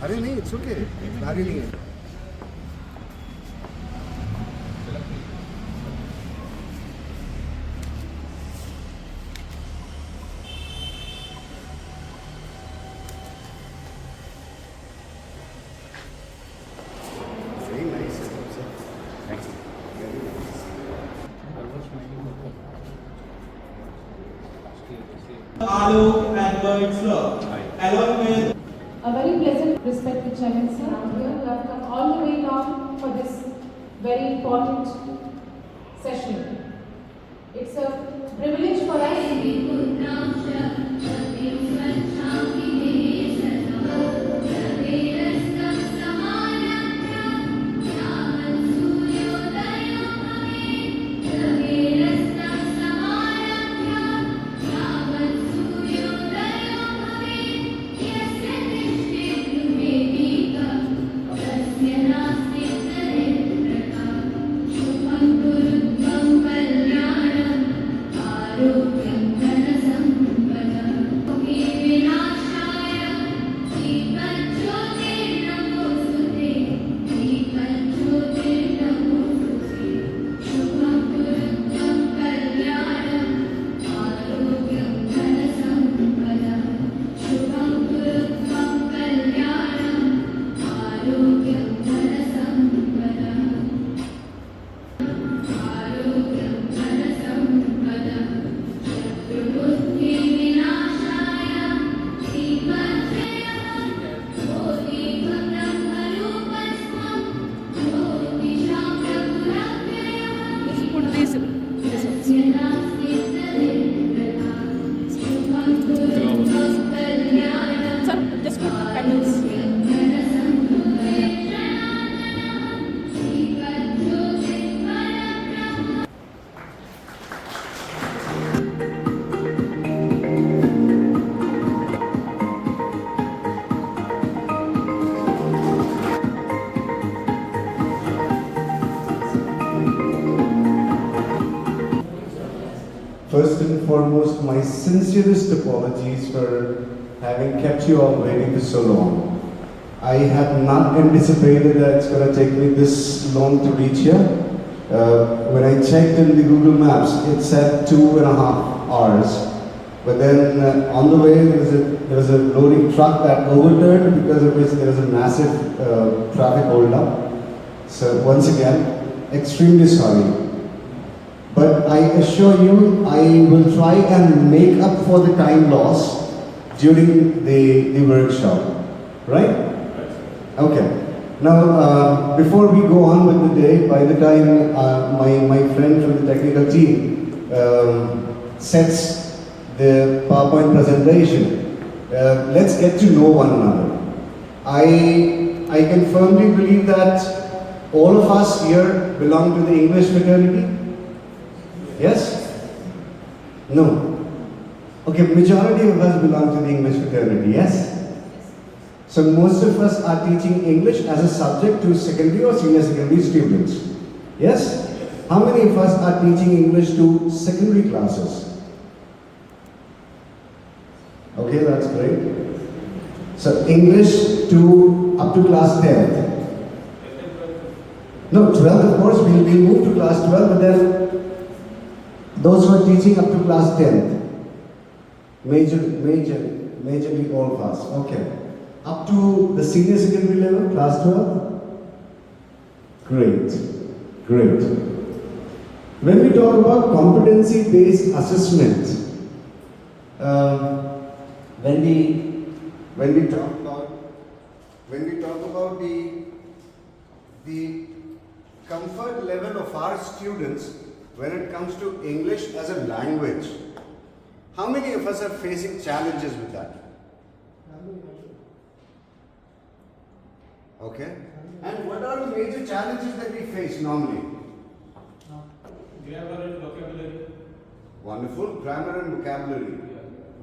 अरे नहीं, it's okay, भारी नहीं है. Very nice, sir. Thank you. Very nice. Alok and Birdslow, along with A very pleasant, respected Chairman sir. Here you have come all the way down for this very important session. It's a privilege for us. First and foremost, my sincerest apologies for having kept you all waiting for so long. I have not anticipated that it's going to take me this long to reach here. When I checked in the Google Maps, it said 2.5 hours. But then on the way, there was a loading truck that overturned, because of which there was a massive traffic holdup. So once again, extremely sorry. But I assure you, I will try and make up for the time lost during the workshop. Right? Okay. Now, before we go on with the day, by the time my friend from the technical team sets the PowerPoint presentation, let's get to know one another. I can firmly believe that all of us here belong to the English fraternity. Yes? No? Okay, majority of us belong to the English fraternity, yes? So most of us are teaching English as a subject to secondary or senior secondary students. Yes? How many of us are teaching English to secondary classes? Okay, that's great. So English to up to class 10th. No, 12th of course, we'll move to class 12, but then those who are teaching up to class 10th, majorly all of us, okay. Up to the senior secondary level, class 12? Great, great. When we talk about competency-based assessment, when we talk about the comfort level of our students when it comes to English as a language, how many of us are facing challenges with that? Okay. And what are the major challenges that we face normally? grammar and vocabulary. Wonderful. Grammar and vocabulary.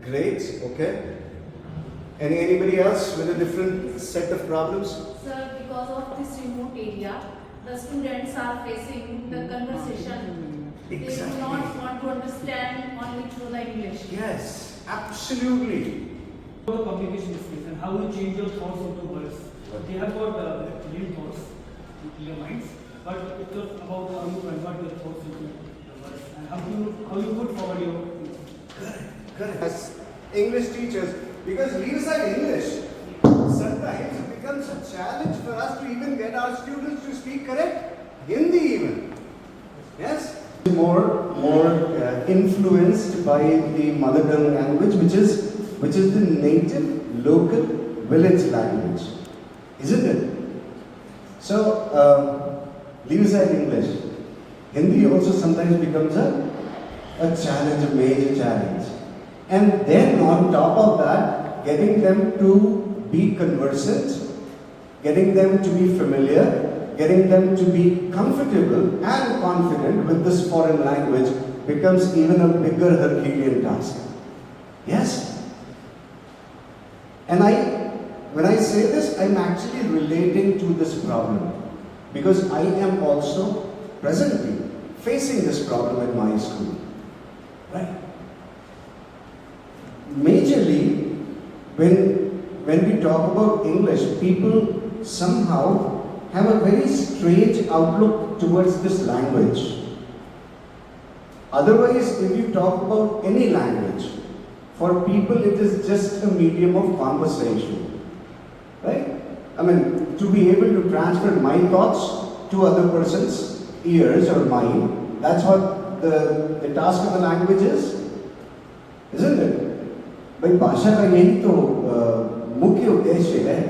Great. Okay. Anybody else with a different set of problems? Sir, because of this remote area, the students are facing the conversation. They do not want to understand only through the English. Yes, absolutely. Your communication skills and how you change your thoughts into words. They have got real thoughts in their minds, but it's just about how you convert your thoughts into the words and how you put forward your Correct. As English teachers, because leave aside English, sometimes it becomes a challenge for us to even get our students to speak correct Hindi even. Yes? More influenced by the mother tongue language, which is the native local village language, isn't it? So leave aside English, Hindi also sometimes becomes a challenge, a major challenge, and then on top of that, getting them to be conversant, getting them to be familiar, getting them to be comfortable and confident with this foreign language becomes even a bigger Herculean task. Yes? And when I say this, I'm actually relating to this problem because I am also presently facing this problem at my school. Right? Majorly, when we talk about English, people somehow have a very strange outlook towards this language. Otherwise, if you talk about any language, for people it is just a medium of conversation. Right? I mean, to be able to transfer my thoughts to other person's ears or mind, that's what the task of the language is, isn't it? भाई भाषा का यही तो मुख्य उद्देश्य है,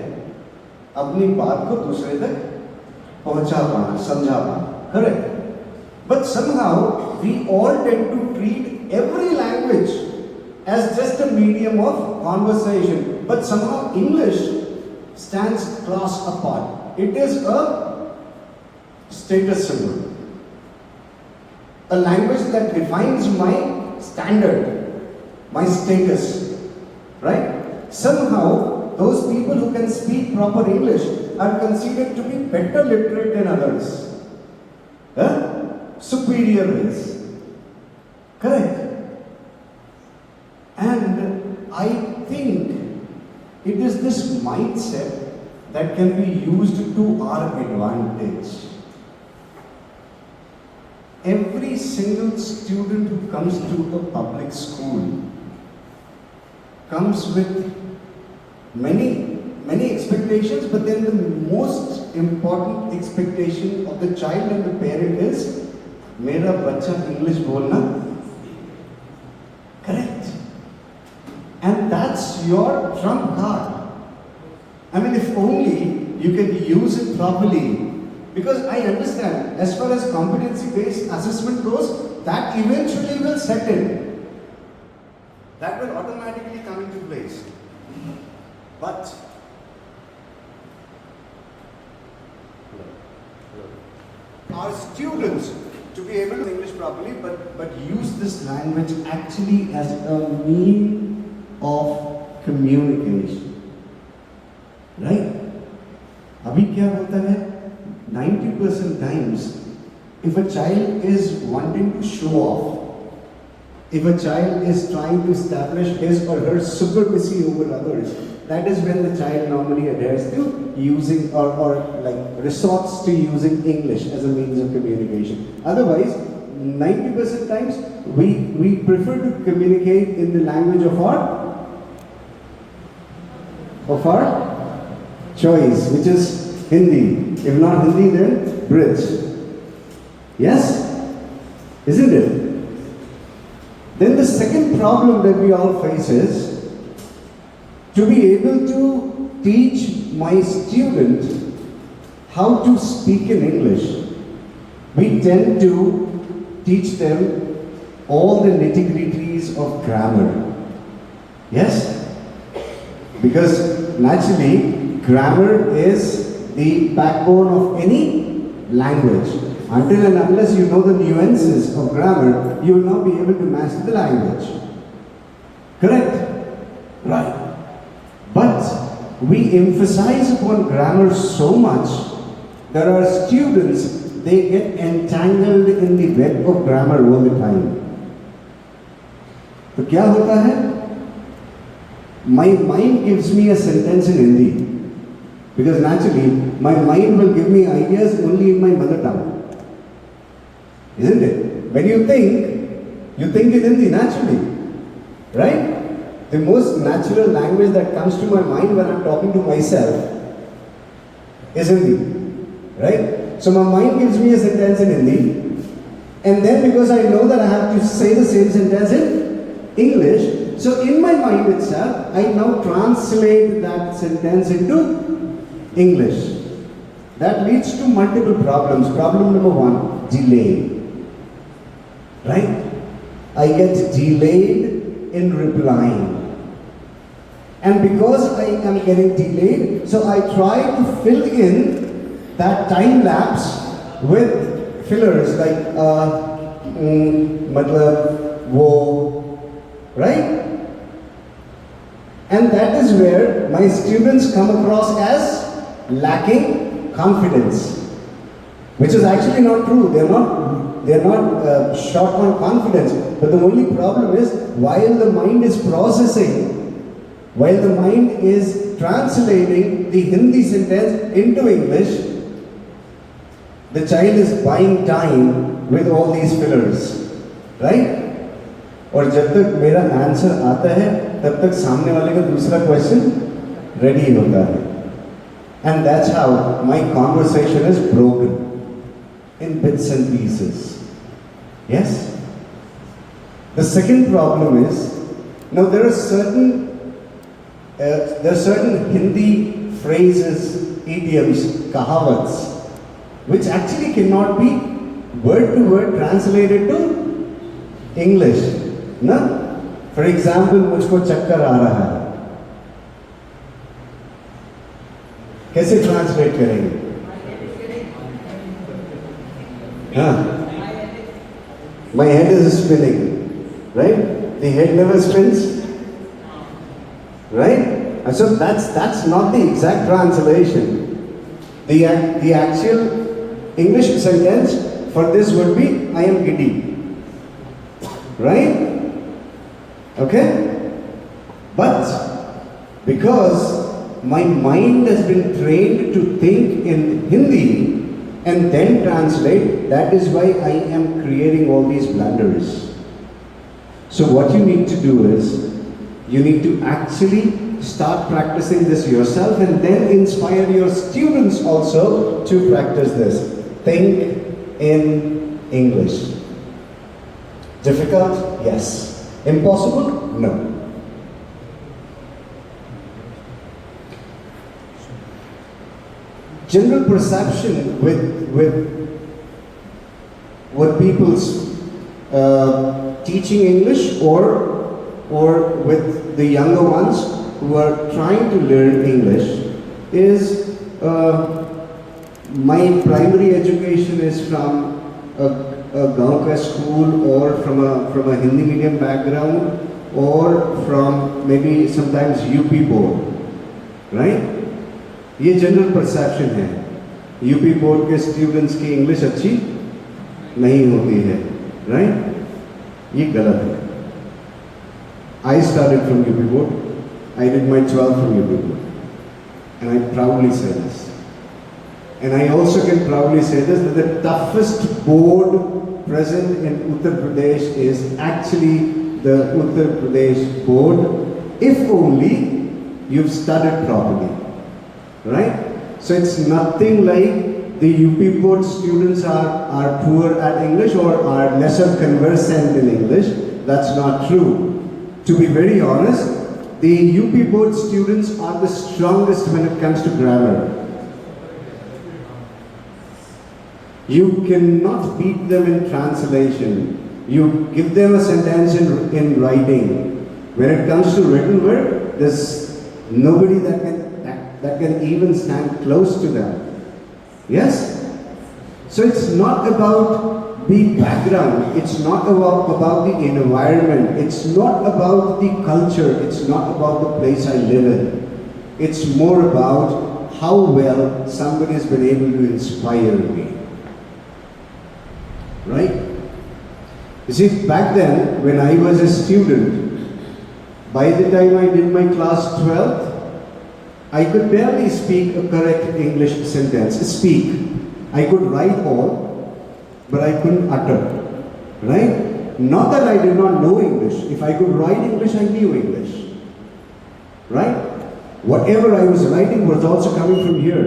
अपनी बात को दूसरे तक पहुंचा पाना, समझा पाना. Correct? But somehow we all tend to treat every language as just a medium of conversation. But somehow English stands class apart. It is a status symbol. A language that defines my standard, my status. Right? Somehow, those people who can speak proper English are considered to be better literate than others. Superior race. Correct? And I think it is this mindset that can be used to our advantage. Every single student who comes to a public school comes with many expectations, but then the most important expectation of the child and the parent is, "Mera bacha English bolna." Correct. And that's your trump card. I mean, if only you can use it properly. Because I understand, as far as competency-based assessment goes, that eventually will set in. That will automatically come into place. But our students, to be able to English properly, but use this language actually as a mean of communication. Right? Abhi kya hota hai? 90% times, if a child is wanting to show off, if a child is trying to establish his or her supremacy over others, that is when the child normally adheres to using or like resorts to using English as a means of communication. Otherwise, 90% times we prefer to communicate in the language of our choice, which is Hindi. If not Hindi, then Bridge. Yes? Isn't it? Then the second problem that we all face is to be able to teach my student how to speak in English. We tend to teach them all the nitty-gritties of grammar. Yes? Because naturally, grammar is the backbone of any language. Until and unless you know the nuances of grammar, you will not be able to master the language. Correct? Right. But we emphasize upon grammar so much, there are students, they get entangled in the web of grammar all the time. तो क्या होता है? my mind gives me a sentence in Hindi. Because naturally, my mind will give me ideas only in my mother tongue. Isn't it? When you think in Hindi naturally. Right? The most natural language that comes to my mind when I'm talking to myself is Hindi. Right? So my mind gives me a sentence in Hindi. And then because I know that I have to say the same sentence in English, so in my mind itself, I now translate that sentence into English. That leads to multiple problems. Problem number one, delay. Right? I get delayed in replying. And because I am getting delayed, so I try to fill in that time lapse with fillers like matlab, wo, right? And that is where my students come across as lacking confidence, which is actually not true. They're not short on confidence. But the only problem is, while the mind is processing, while the mind is translating the Hindi sentence into English, the child is buying time with all these fillers, right? और जब तक मेरा answer आता है, तब तक सामने वाले का दूसरा क्वेश्चन रेडी होता है. And that's how my conversation is broken in bits and pieces. Yes? The second problem is, now there are certain Hindi phrases, idioms, kahawats, which actually cannot be word to word translated to English. Na? For example, मुझको चक्कर आ रहा है. कैसे translate करेंगे? हाँ. My head is spinning, right? The head never spins, right? And so that's not the exact translation. The actual English sentence for this would be, I am giddy, right? Okay? But because my mind has been trained to think in Hindi and then translate, that is why I am creating all these blunders. So what you need to do is, you need to actually start practicing this yourself and then inspire your students also to practice this. Think in English. Difficult? Yes. Impossible? No. General perception with what people's teaching English or with the younger ones who are trying to learn English is my primary education is from a Gaonka school or from a Hindi medium background or from maybe sometimes UP board, right? ये general perception है. UP board के students की English अच्छी नहीं होती है, right? ये गलत है. I started from UP board. I did my 12th from UP board, and I proudly say this. And I also can proudly say this, that the toughest board present in Uttar Pradesh is actually the Uttar Pradesh board, if only you've studied properly. Right? So it's nothing like the UP board students are poor at English or are lesser conversant in English. That's not true. To be very honest, the UP board students are the strongest when it comes to grammar. You cannot beat them in translation. You give them a sentence in writing. When it comes to written word, there's nobody that can even stand close to them. Yes? So it's not about the background, it's not about the environment, it's not about the culture, it's not about the place I live in. It's more about how well somebody has been able to inspire me. Right? You see, back then, when I was a student, By the time I did my class 12th, I could barely speak a correct English sentence. Speak. I could write all, but I couldn't utter. Right? Not that I did not know English. If I could write English, I knew English. Right? Whatever I was writing was also coming from here.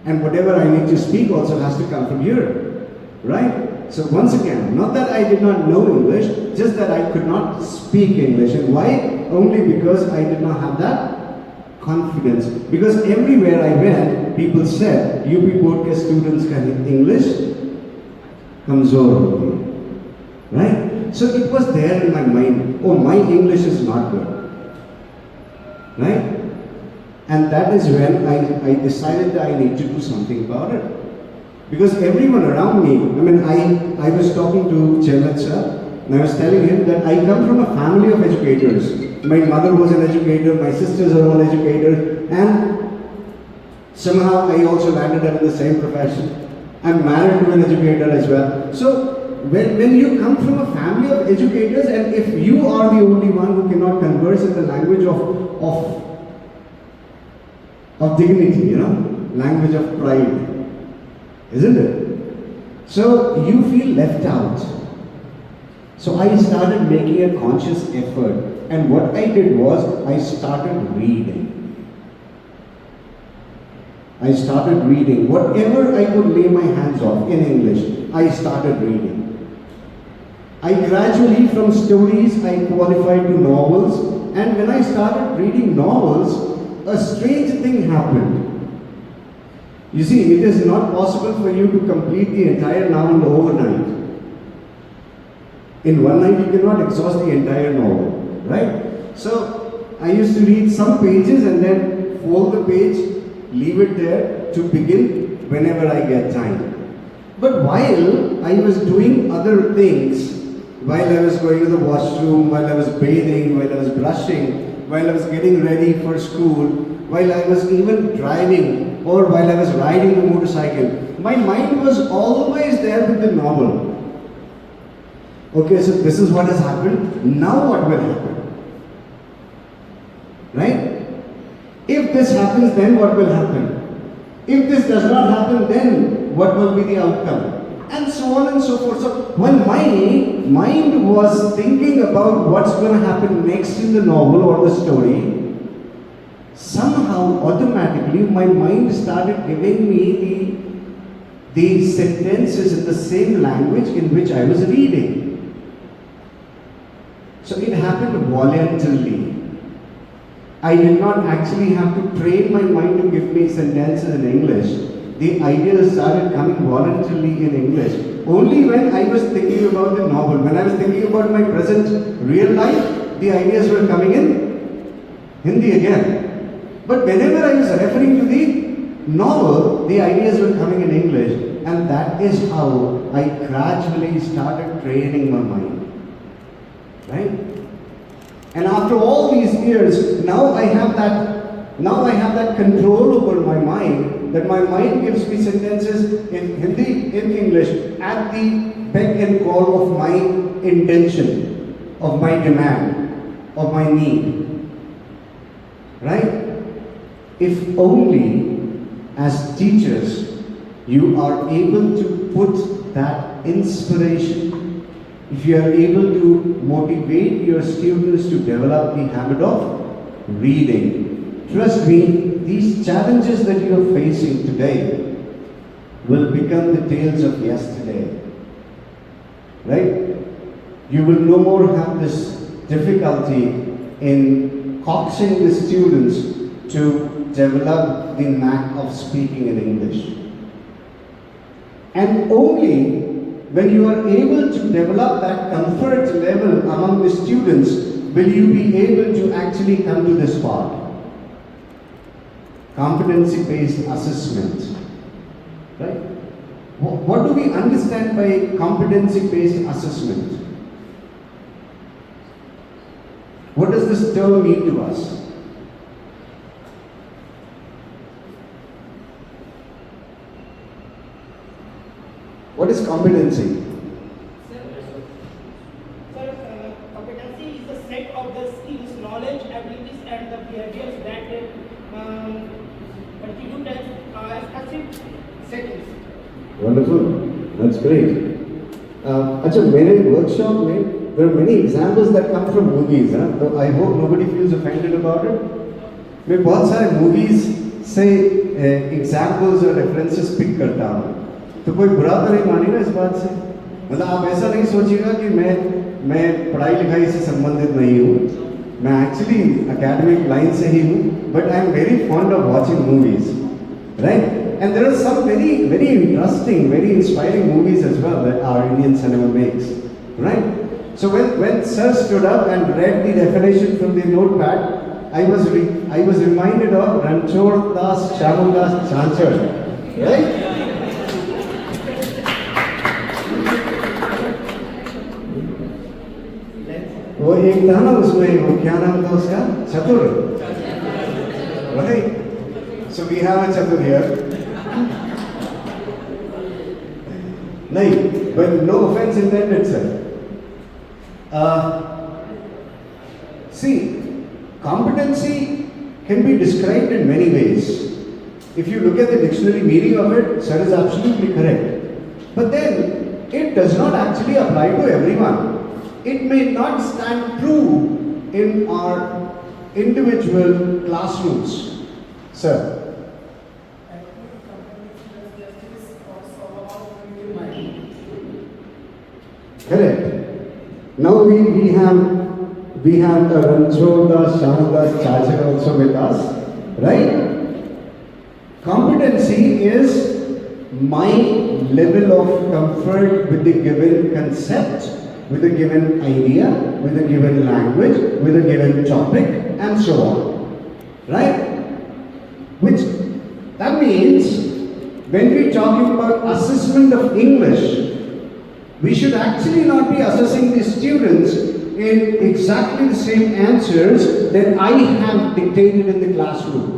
And whatever I need to speak also has to come from here. Right? So once again, not that I did not know English, just that I could not speak English. And why? Only because I did not have that confidence. Because everywhere I went, people said, UP Board ke students ka English kamzor hoti. Right? So it was there in my mind, oh, my English is not good. Right? And that is when I decided that I need to do something about it. Because everyone around me, I was talking to Chairman sir, and I was telling him that I come from a family of educators. My mother was an educator, my sisters are all educators, and somehow I also landed up in the same profession. I'm married to an educator as well. So when you come from a family of educators, and if you are the only one who cannot converse in the language of dignity, language of pride, isn't it? So you feel left out. So I started making a conscious effort, and what I did was I started reading. I started reading. Whatever I could lay my hands on in English, I started reading. I gradually, from stories, I qualified to novels, and when I started reading novels, a strange thing happened. You see, it is not possible for you to complete the entire novel overnight. In one night, you cannot exhaust the entire novel, right? So, I used to read some pages and then fold the page, leave it there to begin whenever I get time. But while I was doing other things, while I was going to the washroom, while I was bathing, while I was brushing, while I was getting ready for school, while I was even driving, or while I was riding the motorcycle, my mind was always there with the novel. Okay, so this is what has happened. Now what will happen? Right? If this happens, then what will happen? If this does not happen, then what will be the outcome? And so on and so forth. So when my mind was thinking about what's going to happen next in the novel or the story, somehow automatically my mind started giving me the sentences in the same language in which I was reading. So it happened voluntarily. I did not actually have to train my mind to give me sentences in English. The ideas started coming voluntarily in English. Only when I was thinking about the novel, when I was thinking about my present real life, the ideas were coming in Hindi again. But whenever I was referring to the novel, the ideas were coming in English. And that is how I gradually started training my mind. Right? And after all these years, now I have that control over my mind, that my mind gives me sentences in Hindi, in English, at the beck and call of my intention, of my demand, of my need. Right? If only as teachers you are able to put that inspiration, if you are able to motivate your students to develop the habit of reading, trust me, these challenges that you are facing today will become the tales of yesterday. Right? You will no more have this difficulty in coaxing the students to develop the knack of speaking in English. And only when you are able to develop that comfort level among the students will you be able to actually come to this part. Competency-based assessment. Right? What do we understand by competency-based assessment? What does this term mean to us? What is competency? Sir, competency is a set of the skills knowledge, abilities, and the behaviors that contribute as passive settings. Wonderful. That's great. अच्छा मेरे workshop में there are many examples that come from movies, huh? So I hope nobody feels offended about it. मैं बहुत सारे movies से examples और references pick करता हूँ, तो कोई बुरा तो नहीं मानेगा इस बात से? मतलब आप ऐसा नहीं सोचिएगा कि मैं पढ़ाई लिखाई से संबंधित नहीं हूँ, मैं actually academic line से ही हूँ, but I am very fond of watching movies, right? And there are some very, very interesting, very inspiring movies as well that our Indian cinema makes, right? So when Sir stood up and read the definition from the notepad, I was reminded of Ranchor Das Shamul Das Chanchar, right? वो एक था ना उसमें, वो क्या नाम था उसका? चतुर, right? So we have a Chatur here. नहीं, but no offense intended, sir. See, competency can be described in many ways. If you look at the dictionary meaning of it, sir is absolutely correct. But then, it does not actually apply to everyone. It may not stand true in our individual classrooms. Sir. Correct. Now we have a Ranchor Das Shamul Das Chanchar also with us, right? Competency is my level of comfort with the given concept, with a given idea, with a given language, with a given topic, and so on, right? Which that means when we're talking about assessment of English, we should actually not be assessing the students in exactly the same answers that I have dictated in the classroom.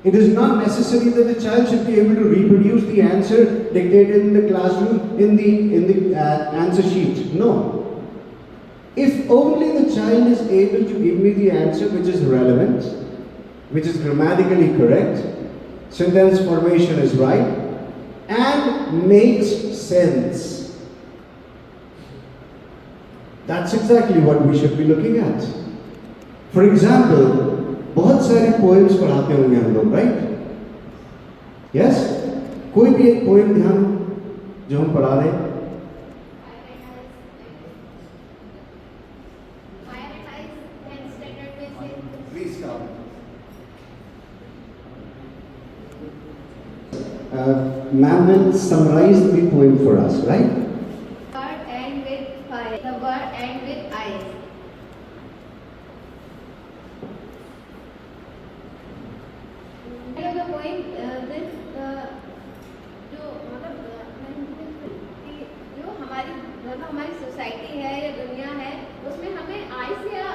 It is not necessary that the child should be able to reproduce the answer dictated in the classroom in the answer sheet. No. If only the child is able to give me the answer which is relevant, which is grammatically correct, sentence formation is right, and makes sense. That's exactly what we should be looking at. For example, बहुत सारे poems पढ़ाते होंगे हम लोग, right? Yes? कोई भी एक poem ध्यान जो हम पढ़ा रहे हैं? Please come. Ma'am will summarize the poem for us, right? Word end with fire. The word end with eyes. The poem जो हमारी सोसाइटी है या दुनिया है उसमें हमें आइस या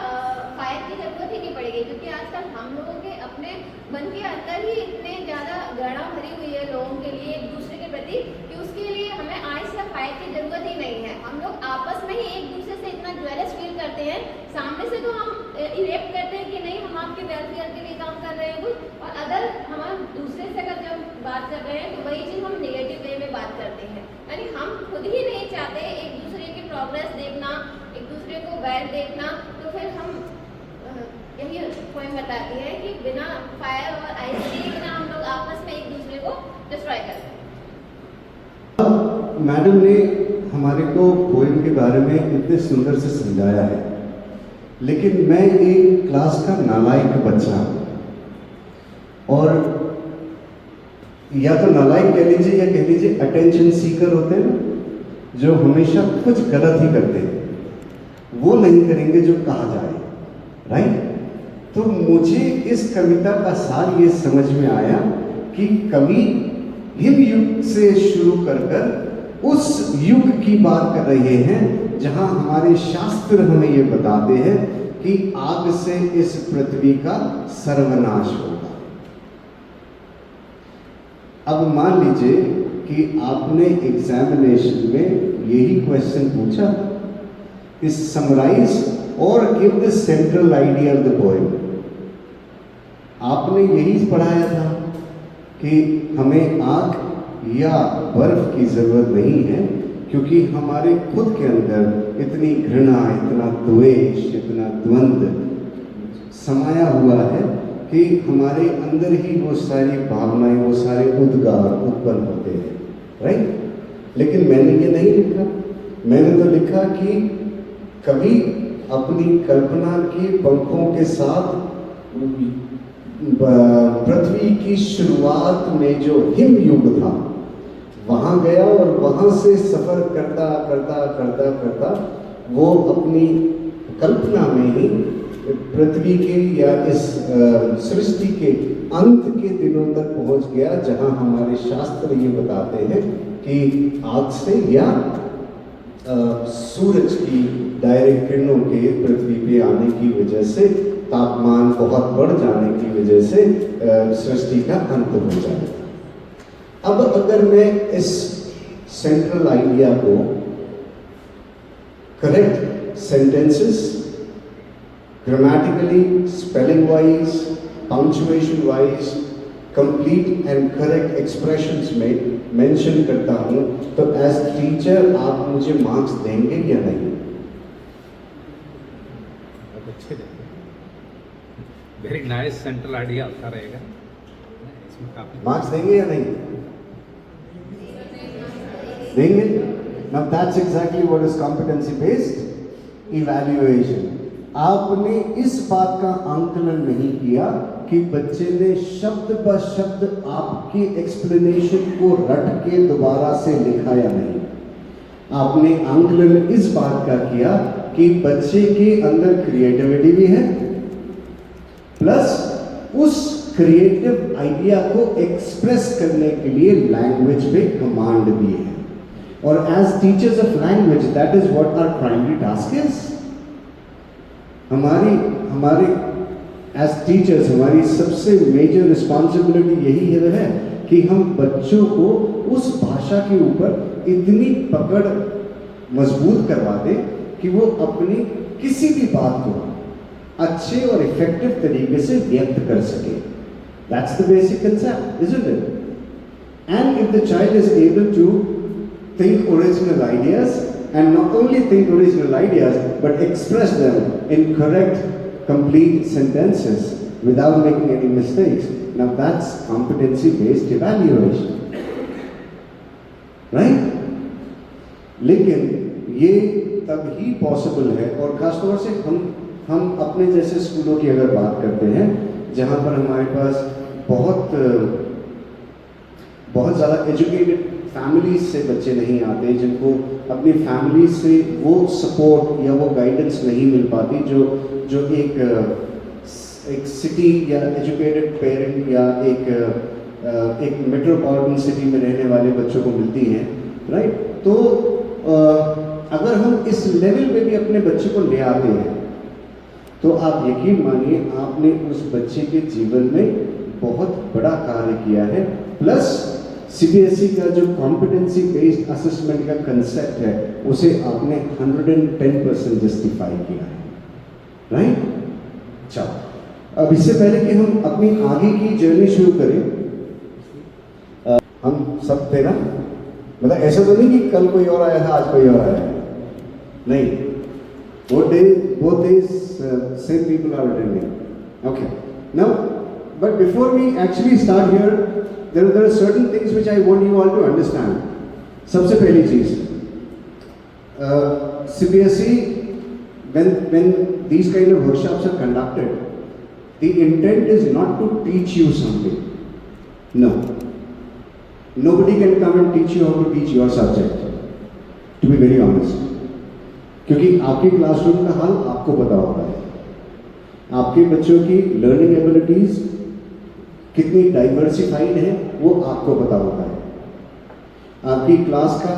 फायर की जरूरत ही नहीं पड़ेगी, क्योंकि आजकल हम लोगों के अपने मन के अंदर ही इतने ज़्यादा घृणा भरी हुई है लोगों के लिए एक दूसरे के प्रति कि उसके लिए हमें आइस या फायर की जरूरत ही नहीं है। हम लोग आपस में ही एक दूसरे से इतना ज्वेलस फील करते हैं, सामने से तो हम इरेक्ट करते हैं कि नहीं हम आपके वेलफेयर के लिए काम कर रहे हैं कुछ, और अगर हम दूसरे से अगर जब बात कर रहे हैं तो वही चीज़ हम नेगेटिव वे में बात करते हैं। यानी हम खुद ही नहीं चाहते एक दूसरे की प्रोग्रेस देखना, एक दूसरे को वेल देखना, तो फिर हम यही पॉइंट बताती है कि बिना फायर और आइस के बिना हम लोग आपस में एक दूसरे को डिस्ट्रॉय करते हैं। मैडम ने हमारे को पोएम के बारे में इतने सुंदर से समझाया है, लेकिन मैं एक क्लास का नालायक बच्चा हूँ, और या तो नालायक कह लीजिए या कह लीजिए अटेंशन सीकर होते हैं ना, जो हमेशा कुछ गलत ही करते हैं, वो नहीं करेंगे जो कहा जाए, राइट? तो मुझे इस कविता का सार ये समझ में आया कि कवि हिम युग से शुरू कर उस युग की बात कर रहे हैं जहां हमारे शास्त्र हमें ये बताते हैं कि आग से इस पृथ्वी का सर्वनाश होगा। अब मान लीजिए कि आपने एग्जामिनेशन में यही क्वेश्चन पूछा, इस समराइज और give the central idea of the poem. आपने यही पढ़ाया था कि हमें आग या बर्फ की जरूरत नहीं है, क्योंकि हमारे खुद के अंदर इतनी घृणा, इतना द्वेष, इतना द्वंद्व समाया हुआ है कि हमारे अंदर ही वो सारी भावनाएं, वो सारे उद्गार उत्पन्न होते हैं, राइट? लेकिन मैंने ये नहीं लिखा। मैंने तो लिखा कि कभी अपनी कल्पना के पंखों के साथ पृथ्वी की शुरुआत में जो हिम युग था वहां गया और वहां से सफर करता करता करता करता वो अपनी कल्पना में ही पृथ्वी के या इस सृष्टि के अंत के दिनों तक पहुंच गया, जहां हमारे शास्त्र ये बताते हैं कि आग से या सूरज की डायरेक्ट किरणों के पृथ्वी पे आने की वजह से, तापमान बहुत बढ़ जाने की वजह से सृष्टि का अंत हो जाएगा। अब अगर मैं इस सेंट्रल आइडिया को correct sentences, grammatically, spelling wise, punctuation wise, complete and correct expressions में मेंशन करता हूं, तो एज टीचर आप मुझे मार्क्स देंगे या नहीं? वेरी नाइस सेंट्रल आइडिया अच्छा रहेगा, इसमें काफी मार्क्स देंगे या नहीं देंगे? Now that's exactly what is competency based evaluation. आपने इस बात का आंकलन नहीं किया कि बच्चे ने शब्द ब शब्द आपकी एक्सप्लेनेशन को रट के दोबारा से लिखा या नहीं। आपने आंकलन इस बात का किया कि बच्चे के अंदर क्रिएटिविटी भी है, प्लस उस क्रिएटिव आइडिया को एक्सप्रेस करने के लिए लैंग्वेज में कमांड भी है। और as teachers of language that is what our primary task is. हमारी एज टीचर्स हमारी सबसे मेजर रिस्पॉन्सिबिलिटी यही है कि हम बच्चों को उस भाषा के ऊपर इतनी पकड़ मजबूत करवा दें कि वो अपनी किसी भी बात को अच्छे और इफेक्टिव तरीके से व्यक्त कर सके। That's the basic concept, isn't it? And if the child is able to think original ideas, and not only think original ideas but express them in correct, complete sentences without making any mistakes, now that's competency based evaluation, right? लेकिन ये तब ही possible है, और खासतौर से हम अपने जैसे स्कूलों की अगर बात करते हैं जहाँ पर हमारे पास बहुत ज़्यादा एजुकेटेड फैमिली से बच्चे नहीं आते, जिनको अपनी फैमिली से वो सपोर्ट या वो गाइडेंस नहीं मिल पाती जो एक सिटी या एजुकेटेड पेरेंट या एक मेट्रोपॉलिटन सिटी में रहने वाले बच्चों को मिलती है, राइट? तो अगर हम इस लेवल पे भी अपने बच्चे को ले आते हैं तो आप यकीन मानिए आपने उस बच्चे के जीवन में बहुत बड़ा कार्य किया है। प्लस सीबीएसई का जो कॉम्पिटेंसी बेस्ड असेसमेंट का कंसेप्ट है उसे आपने 110% जस्टिफाई किया है, राइट? चलो, अब इससे पहले कि हम अपनी आगे की जर्नी शुरू करें, हम सब थे ना, मतलब ऐसा तो नहीं कि कल कोई और आया था आज कोई और आया है, नहीं, both days same people are attending. Okay, now but before we actually start here, there are certain things which I want you all to understand. सबसे पहली चीज, CBSE when these kind of workshops are conducted, the intent is not to teach you something. No, nobody can come and teach you how to teach your subject, to be very honest. क्योंकि आपके classroom का हाल आपको पता होता है, आपके बच्चों की लर्निंग एबिलिटीज कितनी डाइवर्सिफाइड है वो आपको पता होता है, आपकी क्लास का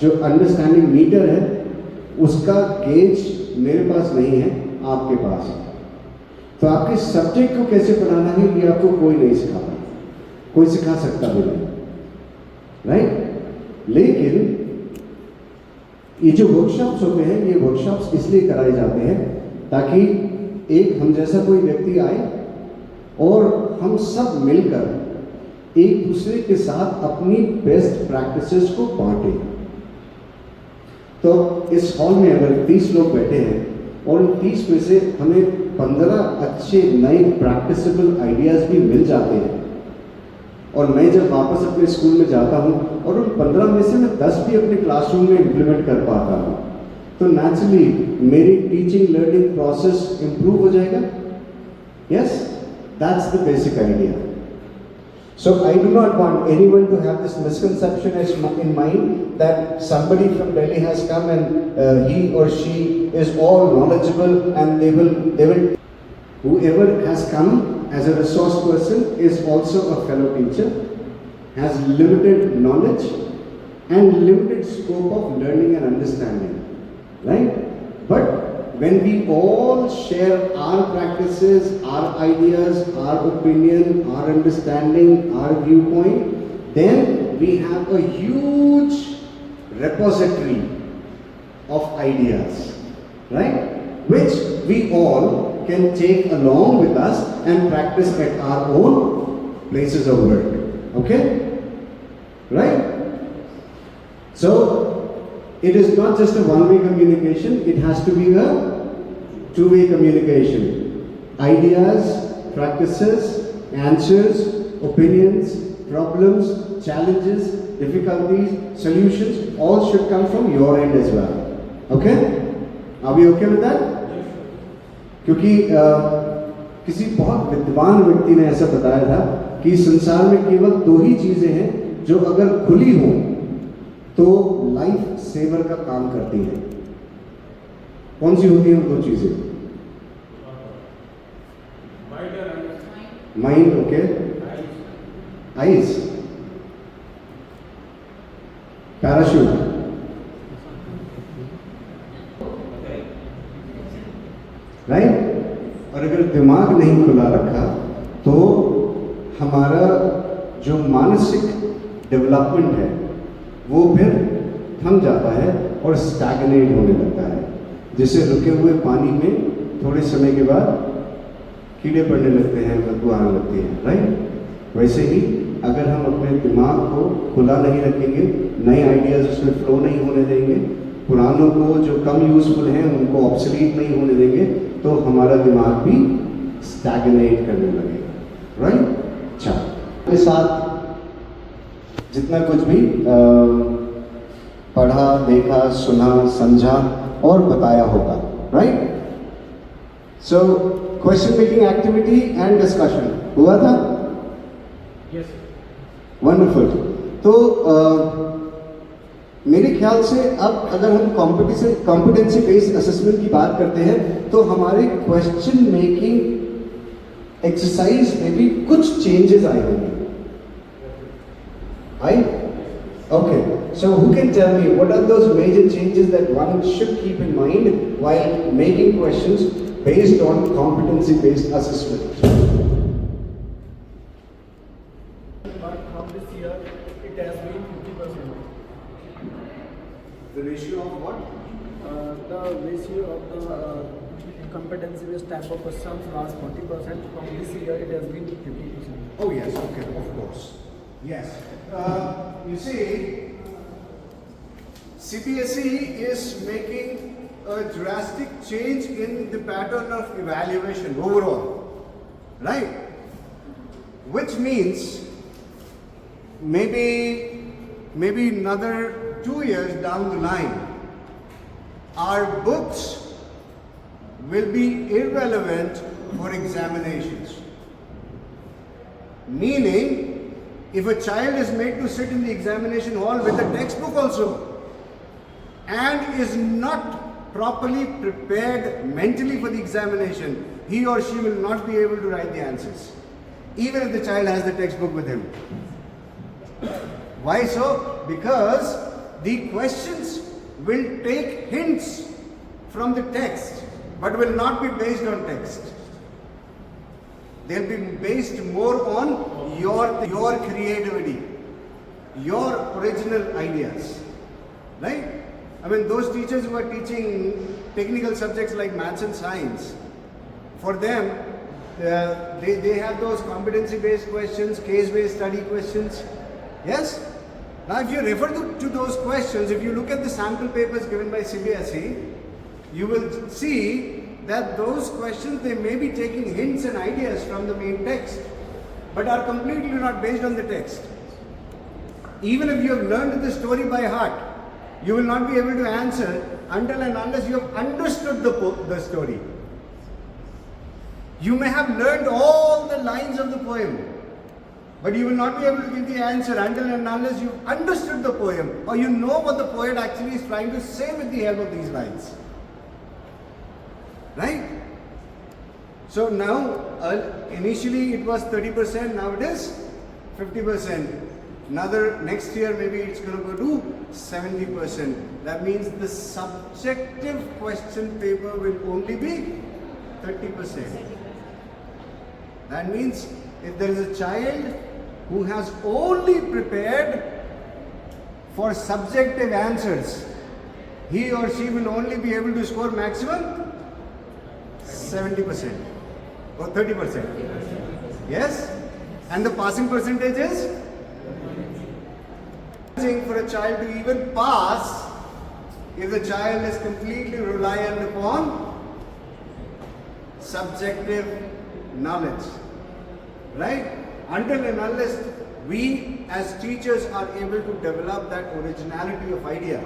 जो अंडरस्टैंडिंग मीटर है उसका गेज मेरे पास नहीं है, आपके पास है। तो आपके सब्जेक्ट को कैसे पढ़ाना है ये आपको कोई नहीं सिखाता, कोई सिखा सकता भी नहीं, राइट? लेकिन ये जो वर्कशॉप्स होते हैं, ये वर्कशॉप्स इसलिए कराए जाते हैं ताकि एक हम जैसा कोई व्यक्ति आए और हम सब मिलकर एक दूसरे के साथ अपनी बेस्ट प्रैक्टिसेस को बांटें। तो इस हॉल में अगर 30 लोग बैठे हैं और उन 30 में से हमें 15 अच्छे नए प्रैक्टिसेबल आइडियाज भी मिल जाते हैं, और मैं जब वापस अपने स्कूल में जाता हूँ और उन 15 में से मैं 10 भी अपने क्लासरूम में इम्प्लीमेंट कर पाता हूँ, तो नेचुरली मेरी टीचिंग लर्निंग प्रोसेस इम्प्रूव हो जाएगा। Yes, that's the basic idea. So I do not want anyone to have this misconception in mind that somebody from Delhi has come and he or she is all knowledgeable and they will. Whoever has come as a resource person is also a fellow teacher, has limited knowledge and limited scope of learning and understanding, right? But when we all share our practices, our ideas, our opinion, our understanding, our viewpoint, then we have a huge repository of ideas, right? Which we all can take along with us and practice at our own places of work. Okay? Right? So, it is not just a one-way communication, it has to be a two-way communication. Ideas, practices, answers, opinions, problems, challenges, difficulties, solutions, all should come from your end as well. Okay? Are we okay with that? क्योंकि किसी बहुत विद्वान व्यक्ति ने ऐसा बताया था कि संसार में केवल 2 ही चीजें हैं जो अगर खुली हों तो लाइफ सेवर का काम करती है। कौन सी होती हैं वो 2 चीजें? Mind, okay, eyes, parachute, right? और अगर दिमाग नहीं खुला रखा तो हमारा जो मानसिक डेवलपमेंट है वो फिर थम जाता है और स्टैग्नेट होने लगता है। जैसे रुके हुए पानी में थोड़े समय के बाद कीड़े पड़ने लगते हैं, बदबू आने लगती है, राइट? वैसे ही अगर हम अपने दिमाग को खुला नहीं रखेंगे, नए आइडियाज उसमें फ्लो नहीं होने देंगे, पुरानों को जो कम यूजफुल हैं उनको ऑब्सोलीट नहीं होने देंगे, तो हमारा दिमाग भी स्टैग्नेट करने लगेगा, राइट? अच्छा, के साथ जितना कुछ भी पढ़ा, देखा, सुना, समझा और बताया होगा, right? So question making activity and discussion हुआ था? Yes. वंडरफुल। तो मेरे ख्याल से अब अगर हम कॉम्पिटेंसी बेस्ड असेसमेंट की बात करते हैं तो हमारे क्वेश्चन मेकिंग एक्सरसाइज में भी कुछ चेंजेस आए होंगे। आई? Okay, so who can tell me what are those major changes that one should keep in mind while making questions based on competency-based assessment? But from this year, it has been 50%. The ratio of what? The ratio of the competency-based type of questions was 40%. From this year, it has been 50%. Oh yes, okay, of course. Yes. You see, CBSE is making a drastic change in the pattern of evaluation overall, right? Which means maybe another 2 years down the line, our books will be irrelevant for examinations. Meaning, if a child is made to sit in the examination hall with a textbook also and is not properly prepared mentally for the examination, he or she will not be able to write the answers, even if the child has the textbook with him. Why so? Because the questions will take hints from the text but will not be based on text. They'll be based more on your creativity, your original ideas, right? I mean, those teachers who are teaching technical subjects like maths and science, for them, they have those competency-based questions, case-based study questions. Yes? Now, if you refer to those questions, if you look at the sample papers given by CBSE, you will see that those questions, they may be taking hints and ideas from the main text, but are completely not based on the text. Even if you have learned the story by heart, you will not be able to answer until and unless you have understood the story. You may have learned all the lines of the poem, but you will not be able to give the answer until and unless you have understood the poem, or you know what the poet actually is trying to say with the help of these lines. Right? So now, initially it was 30%, now it is 50%. Next year maybe it's going to go to 70%. That means the subjective question paper will only be 30%. That means if there is a child who has only prepared for subjective answers, he or she will only be able to score maximum 70% or 30%. Yes? And the passing percentage is? For a child to even pass, if the child is completely reliant upon subjective knowledge. Right? Until and unless we as teachers are able to develop that originality of idea,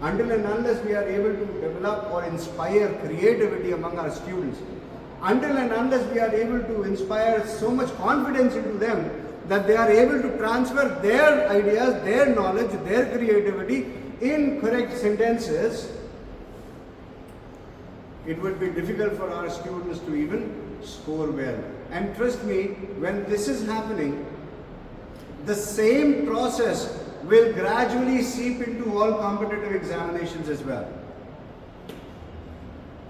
until and unless we are able to develop or inspire creativity among our students, until and unless we are able to inspire so much confidence into them that they are able to transfer their ideas, their knowledge, their creativity in correct sentences, it would be difficult for our students to even score well. And trust me, when this is happening, the same process will gradually seep into all competitive examinations as well.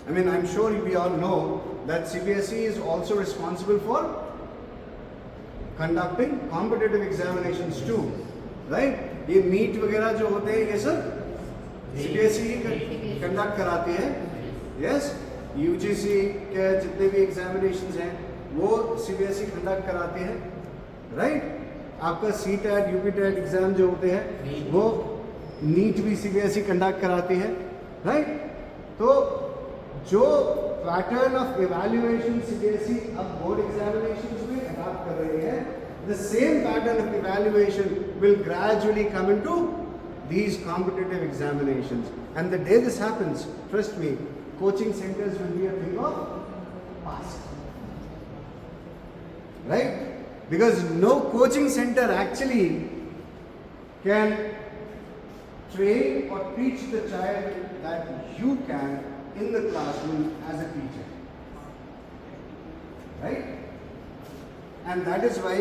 I mean, I'm sure we all know that CBSE is also responsible for conducting competitive examinations too, right? ये NEET वगैरह जो होते हैं ये सब CBSE ही conduct कराती है, yes? UGC के जितने भी examinations हैं वो CBSE कंडक्ट कराती है, right? आपका CTET, UPTET एग्जाम जो होते हैं वो नीट भी CBSE कंडक्ट कराती है, right? तो जो पैटर्न ऑफ इवैल्यूएशन CBSE अब बोर्ड एग्जामिनेशंस में अडॉप्ट कर रही है, the same pattern of evaluation will gradually come into these competitive examinations. And the day this happens, trust me, coaching centers will be a thing of past. Right? Because no coaching center actually can train or teach the child that you can in the classroom as a teacher. Right? And that is why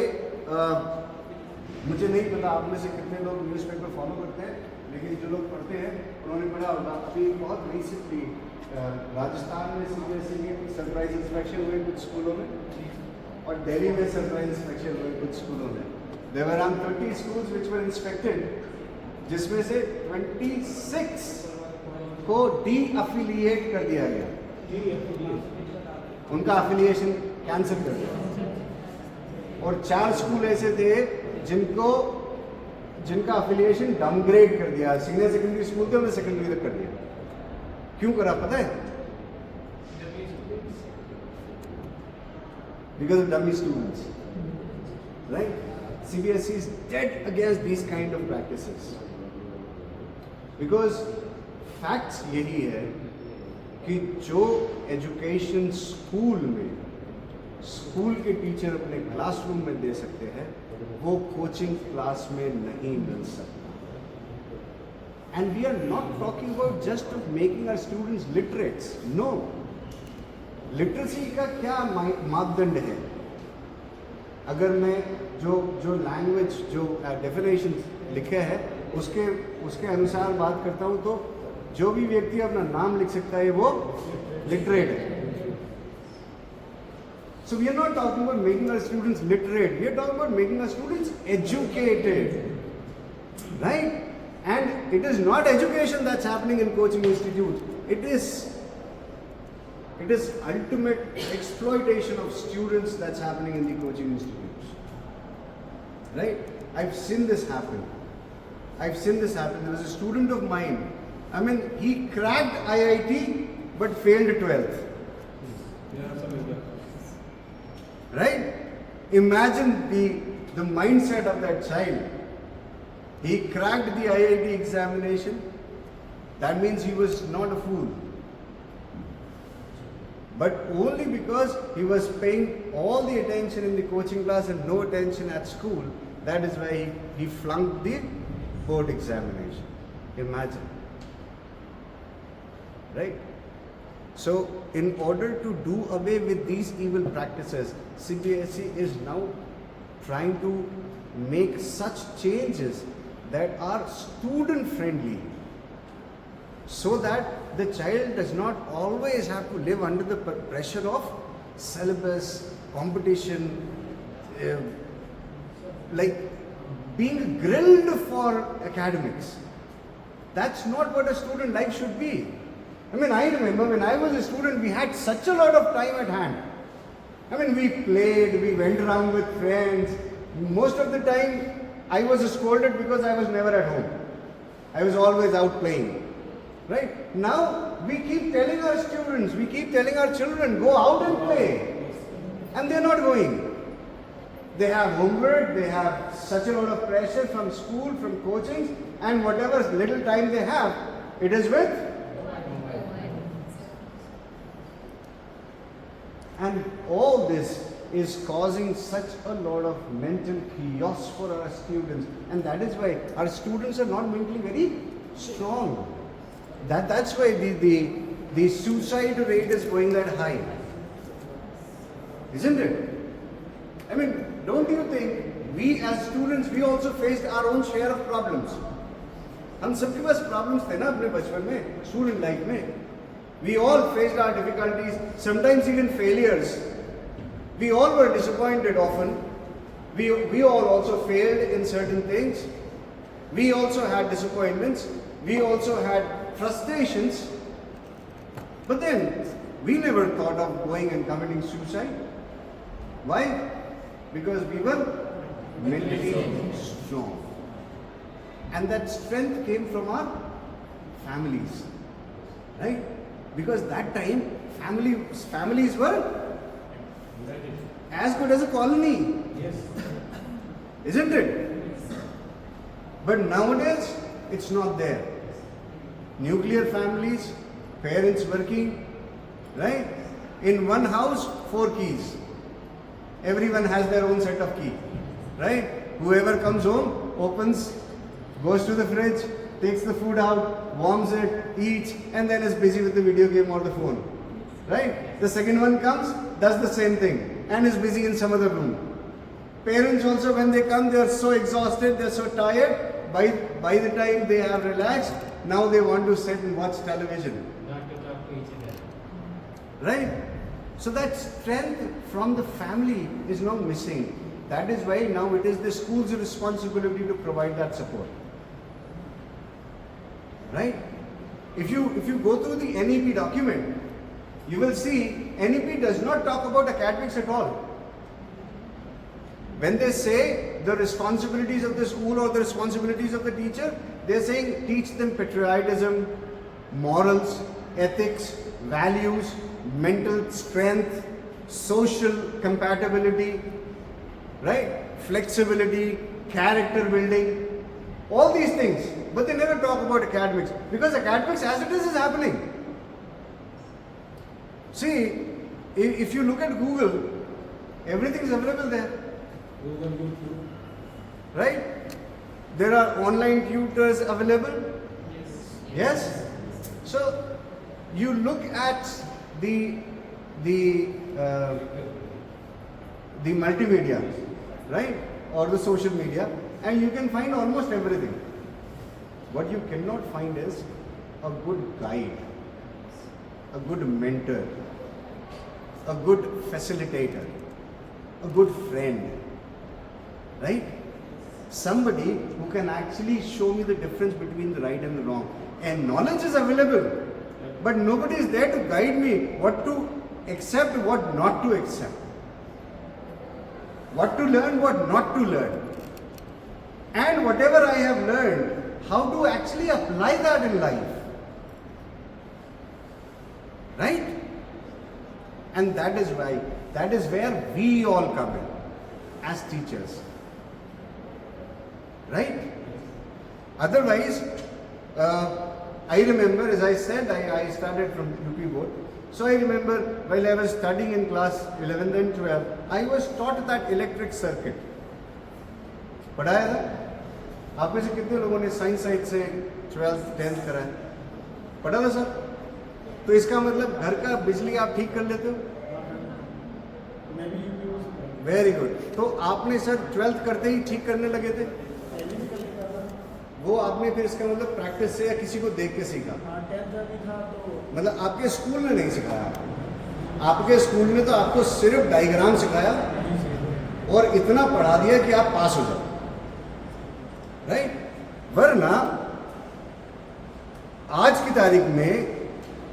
मुझे नहीं पता आप में से कितने लोग newspaper follow करते हैं, लेकिन जो लोग पढ़ते हैं उन्होंने पढ़ा होगा। अभी बहुत रिसेंटली राजस्थान में CBSE के सरप्राइज इंस्पेक्शन हुए कुछ स्कूलों में, और दिल्ली में सरप्राइज इंस्पेक्शन हुए कुछ स्कूलों में। There were around 30 schools which were inspected, जिसमें से 26 को डी-अफिलिएट कर दिया गया, उनका अफिलिएशन कैंसिल कर दिया, और 4 स्कूल ऐसे थे जिनका अफिलिएशन डाउनग्रेड कर दिया। सीनियर सेकेंडरी स्कूल थे, उन्हें सेकेंडरी तक कर दिया। क्यों करा पता है? Because of dummy students, right? CBSE is dead against these kind of practices. Because facts यही है कि जो एजुकेशन स्कूल के टीचर अपने क्लासरूम में दे सकते हैं वो कोचिंग क्लास में नहीं मिल सकता। And we are not talking about just of making our students literates, no. Literacy का क्या मापदंड है? अगर मैं जो लैंग्वेज जो डेफिनेशन लिखे है उसके अनुसार बात करता हूँ, तो जो भी व्यक्ति अपना नाम लिख सकता है वो लिटरेट है। So we are not talking about making our students literate, we are talking about making our students educated, right? And it is not education that's happening in coaching institutes. It is ultimate exploitation of students that's happening in the coaching institutes. Right? I've seen this happen. There was a student of mine. I mean, he cracked IIT but failed 12th. Right? Imagine the mindset of that child. He cracked the IIT examination. That means he was not a fool. But only because he was paying all the attention in the coaching class and no attention at school, that is why he flunked the board examination. Imagine. Right? So, in order to do away with these evil practices, CBSE is now trying to make such changes that are student friendly, so that the child does not always have to live under the pressure of syllabus, competition, like being grilled for academics. That's not what a student life should be. I mean, I remember when I was a student, we had such a lot of time at hand. I mean, we played, we went around with friends. Most of the time, I was scolded because I was never at home. I was always out playing. Right? Now, we keep telling our students, we keep telling our children, go out and play. And they're not going. They have homework, they have such a lot of pressure from school, from coaching, and whatever little time they have, it is with. And all this is causing such a lot of mental chaos for our students, and that is why our students are not mentally very strong. That's why the suicide rate is going that high, isn't it? I mean, don't you think we as students, we also faced our own share of problems? हम सबके पास problems थे ना अपने बचपन में, student life में. We all faced our difficulties, sometimes even failures. We all were disappointed often. We all also failed in certain things. We also had disappointments. We also had frustrations. But then, we never thought of going and committing suicide. Why? Because we were mentally strong. And that strength came from our families. Right? Because that time, families were as good as a colony. Yes. Isn't it? But nowadays, it's not there. Nuclear families, parents working, right? In one house, 4 keys. Everyone has their own set of key, right? Whoever comes home, opens, goes to the fridge, takes the food out, warms it, eats, and then is busy with the video game or the phone, right? The second one comes, does the same thing, and is busy in some other room. Parents also, when they come, they are so exhausted, they are so tired. By the time they have relaxed, now they want to sit and watch television. Not to talk to each other. Right? So that strength from the family is now missing. That is why now it is the school's responsibility to provide that support. Right? If you go through the NEP document, you will see NEP does not talk about academics at all. When they say the responsibilities of the school or the responsibilities of the teacher, they are saying teach them patriotism, morals, ethics, values, mental strength, social compatibility, right? Flexibility, character building, all these things. But they never talk about academics, because academics as it is happening. See, if you look at Google, everything is available there. Google, YouTube. Right? There are online tutors available. Yes? So, you look at the multimedia, right? Or the social media, and you can find almost everything. What you cannot find is a good guide, a good mentor, a good facilitator, a good friend, right? somebody who can actually show me the difference between the right and the wrong. And knowledge is available, but nobody is there to guide me what to accept, what not to accept, what to learn, what not to learn, and whatever I have learned, how to actually apply that in life. Right? And that is where we all come in as teachers. Right? Otherwise, I remember, as I said, I started from UP board. So I remember while I was studying in class 11th and 12th, I was taught that electric circuit. पढ़ाया था? आप में से कितने लोगों ने science side से 12th 10th करा है? पढ़ा था सर? तो इसका मतलब घर का बिजली आप ठीक कर लेते हो? Very good. तो आपने सर 12th करते ही ठीक करने लगे थे? वो आपने फिर इसका मतलब प्रैक्टिस से या किसी को देख के सीखा? मतलब आपके स्कूल ने नहीं सिखाया? आपके स्कूल में तो आपको सिर्फ डायग्राम सिखाया और इतना पढ़ा दिया कि आप पास हो जाओ. राइट? वरना आज की तारीख में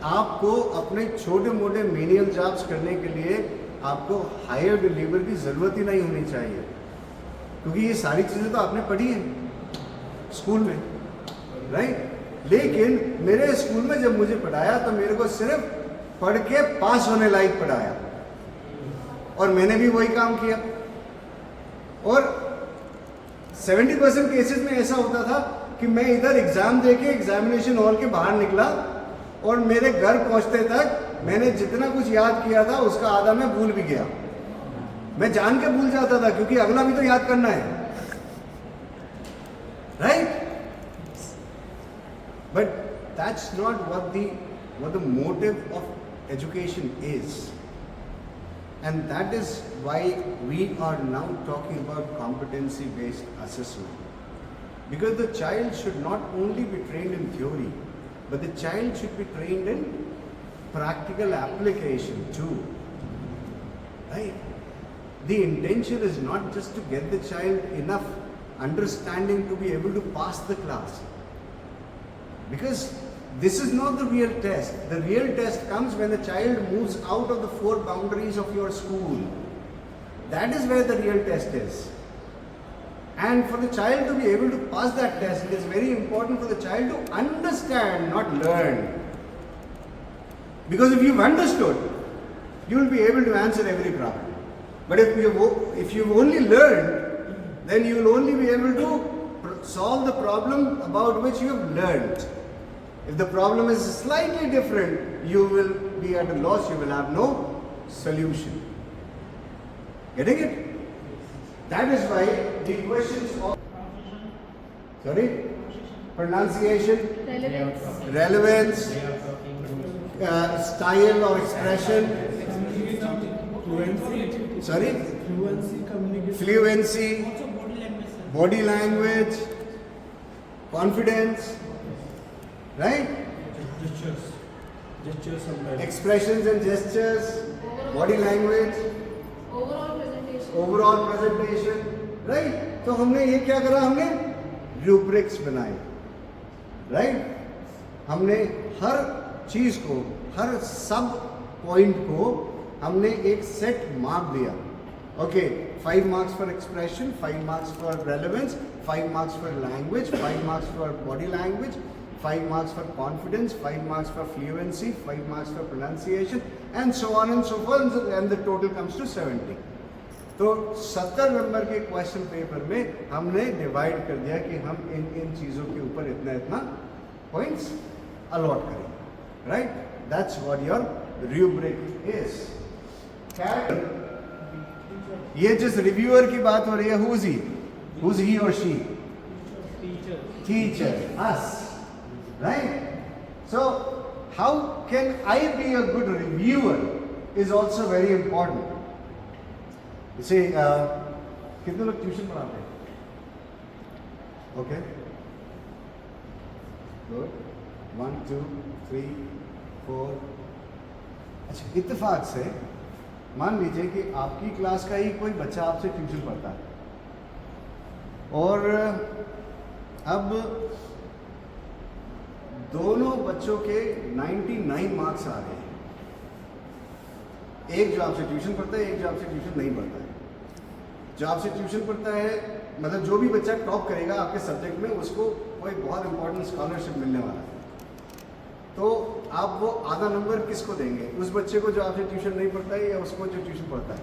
आपको अपने छोटे मोटे मेनियल जॉब्स करने के लिए आपको हायर लेबर की जरूरत ही नहीं होनी चाहिए, क्योंकि ये सारी चीजें तो आपने पढ़ी है स्कूल में. राइट? लेकिन मेरे स्कूल में जब मुझे पढ़ाया तो मेरे को सिर्फ पढ़ के पास होने लायक पढ़ाया, और मैंने भी वही काम किया. और 70% केसेस में ऐसा होता था कि मैं इधर एग्जाम देके एग्जामिनेशन हॉल के बाहर निकला और मेरे घर पहुंचते तक मैंने जितना कुछ याद किया था उसका आधा मैं भूल भी गया. मैं जान के भूल जाता था क्योंकि अगला भी तो याद करना है. Right? But that's not what the motive of education is. And that is why we are now talking about competency based assessment. Because the child should not only be trained in theory, but the child should be trained in practical application too. Right? The intention is not just to get the child enough understanding to be able to pass the class. Because this is not the real test. The real test comes when the child moves out of the four boundaries of your school. That is where the real test is. And for the child to be able to pass that test, it is very important for the child to understand, not learn. Because if you've understood, you will be able to answer every problem. But if you've only learned, then you will only be able to solve the problem about which you have learned. If the problem is slightly different, you will be at a loss, you will have no solution. Getting it? That is why the questions of pronunciation, relevance, style or expression, fluency, body language, confidence, right? Gestures sometimes. Expressions and gestures, body language, overall presentation, right? तो हमने ये क्या करा? हमने rubrics बनाए, right? हमने हर चीज को, हर सब पॉइंट को हमने एक सेट मार्क दिया. Okay, 5 marks for expression, 5 marks for relevance, 5 marks for language, 5 marks for body language, 5 marks for confidence, 5 marks for fluency, 5 marks for pronunciation, and so on and so forth, and the total comes to 70. तो 70 number के question paper में हमने divide कर दिया कि हम इन चीज़ों के ऊपर इतना इतना पॉइंट्स अलॉट करेंगे. Right? That's what your rubric is. ये जिस रिव्यूअर की बात हो रही है, who is he or she? Teacher, us. Right? So, how can I be a good reviewer is also very important. You see, कितने लोग ट्यूशन पढ़ाते हैं? Okay. Good. 1, 2, 3, 4. अच्छा, इत्तेफाक से मान लीजिए कि आपकी क्लास का ही कोई बच्चा आपसे ट्यूशन पढ़ता है. और अब दोनों बच्चों के 99 मार्क्स आ रहे हैं। एक जो आपसे ट्यूशन पढ़ता है, एक जो आपसे ट्यूशन नहीं पढ़ता है। जो आपसे ट्यूशन पढ़ता है, मतलब जो भी बच्चा टॉप करेगा आपके सब्जेक्ट में, उसको कोई बहुत इंपॉर्टेंट स्कॉलरशिप मिलने वाला है। तो आप वो आधा नंबर किसको देंगे? उस बच्चे को जो आपसे ट्यूशन नहीं पढ़ता है, या उसको जो ट्यूशन पढ़ता है?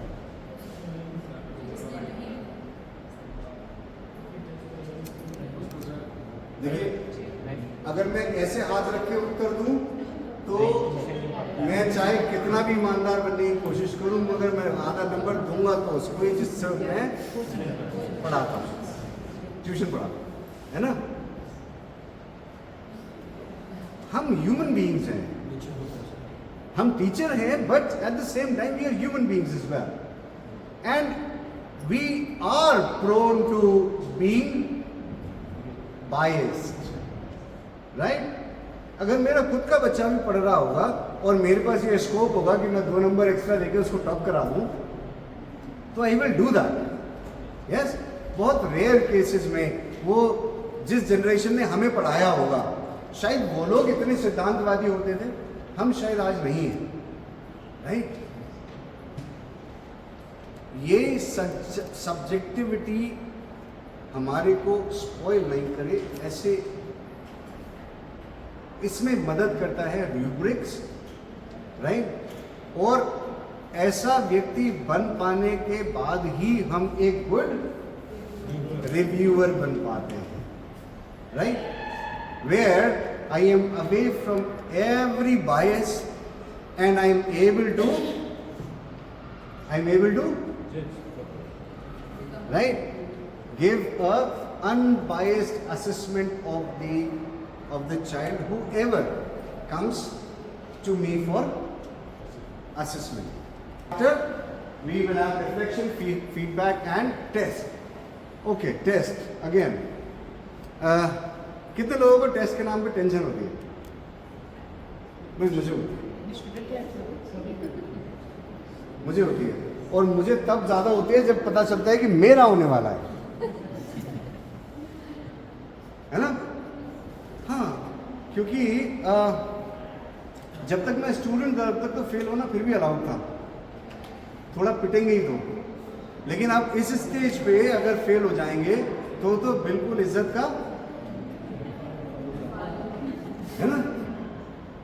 देखिए, अगर मैं ऐसे हाथ रख के उत्तर दूं तो मैं चाहे कितना भी ईमानदार बनने की कोशिश करूं, मगर मैं आधा नंबर दूंगा तो उसको ही जिससे मैं पढ़ाता हूं, ट्यूशन पढ़ाता हूं, है ना? हम ह्यूमन बीइंग्स हैं, हम टीचर हैं, but at the same time we are human beings as well, and we are prone to being biased, right? अगर मेरा खुद का बच्चा भी पढ़ रहा होगा और मेरे पास ये स्कोप होगा कि मैं 2 नंबर एक्स्ट्रा लेके उसको टॉप करा दूं, तो I will do that. Yes, बहुत रेयर केसेस में वो जिस जनरेशन ने हमें पढ़ाया होगा, शायद वो लोग इतने सिद्धांतवादी होते थे, हम शायद आज नहीं हैं, राइट? ये सब्जेक्टिविटी हमारे को स्पॉइल नहीं करे, ऐसे इसमें मदद करता है रूब्रिक्स, राइट? और ऐसा व्यक्ति बन पाने के बाद ही हम एक गुड रिव्यूअर बन पाते हैं, right? Where I am away from every bias and I am able to right, give a unbiased assessment of the child, whoever comes to me for assessment. After we will have reflection, feedback and test. Okay, test again. कितने लोगों को test के नाम पे tension होती है? मुझे होती है, और मुझे तब ज्यादा होती है जब पता चलता है कि मेरा होने वाला है ना? हाँ, क्योंकि जब तक मैं स्टूडेंट था तब तक तो फेल होना फिर भी अलाउड था, थोड़ा पिटेंगे ही तो। लेकिन आप इस स्टेज पे अगर फेल हो जाएंगे तो बिल्कुल इज्जत का, है ना?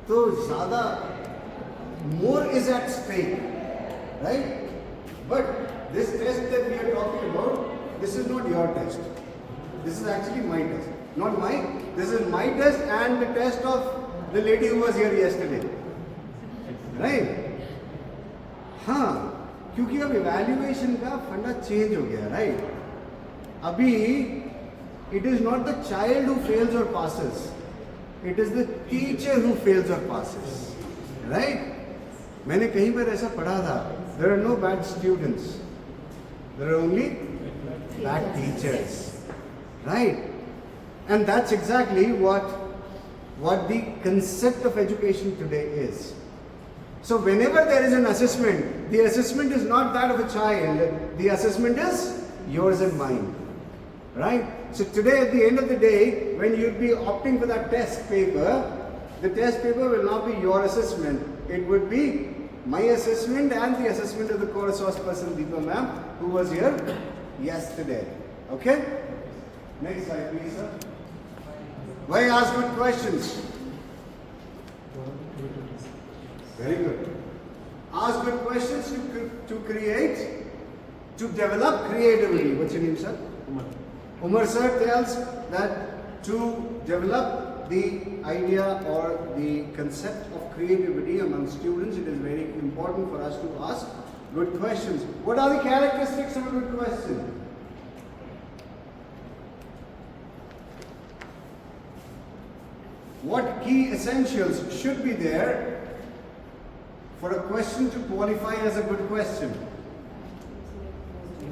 तो ज्यादा more is at stake, right? But this test that we are talking about, this is not your test, this is actually my test, not my, this is my test and the test of the lady who was here yesterday, right? हाँ, क्योंकि अब evaluation का फंडा change हो गया, right? अभी it is not the child who fails और passes, it is the teacher who fails or passes, right? मैंने कहीं पर ऐसा पढ़ा था, there are no bad students, there are only bad teachers, right? And that's exactly what the concept of education today is. So whenever there is an assessment, the assessment is not that of a child, the assessment is yours and mine, right? So today, at the end of the day, when you'd be opting for that test paper, the test paper will not be your assessment. It would be my assessment and the assessment of the core resource person, Deepa ma'am, who was here yesterday. Okay? Next slide, please, sir. Why ask good questions? Very good. Ask good questions to create, to develop creativity. What's your name, sir? Umar sir tells that to develop the idea or the concept of creativity among students, it is very important for us to ask good questions. What are the characteristics of a good question? What key essentials should be there for a question to qualify as a good question?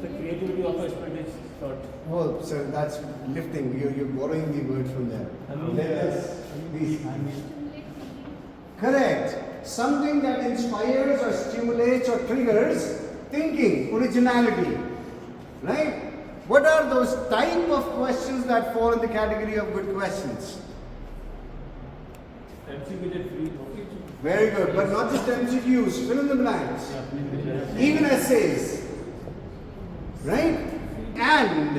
The creativity of a student is taught. Oh, sir, that's lifting. You're borrowing the word from there. Let us, please. Correct. Something that inspires or stimulates or triggers thinking, originality. Right? What are those type of questions that fall in the category of good questions? Very good, but not just MCQs, fill in the blanks. Even essays. Right? And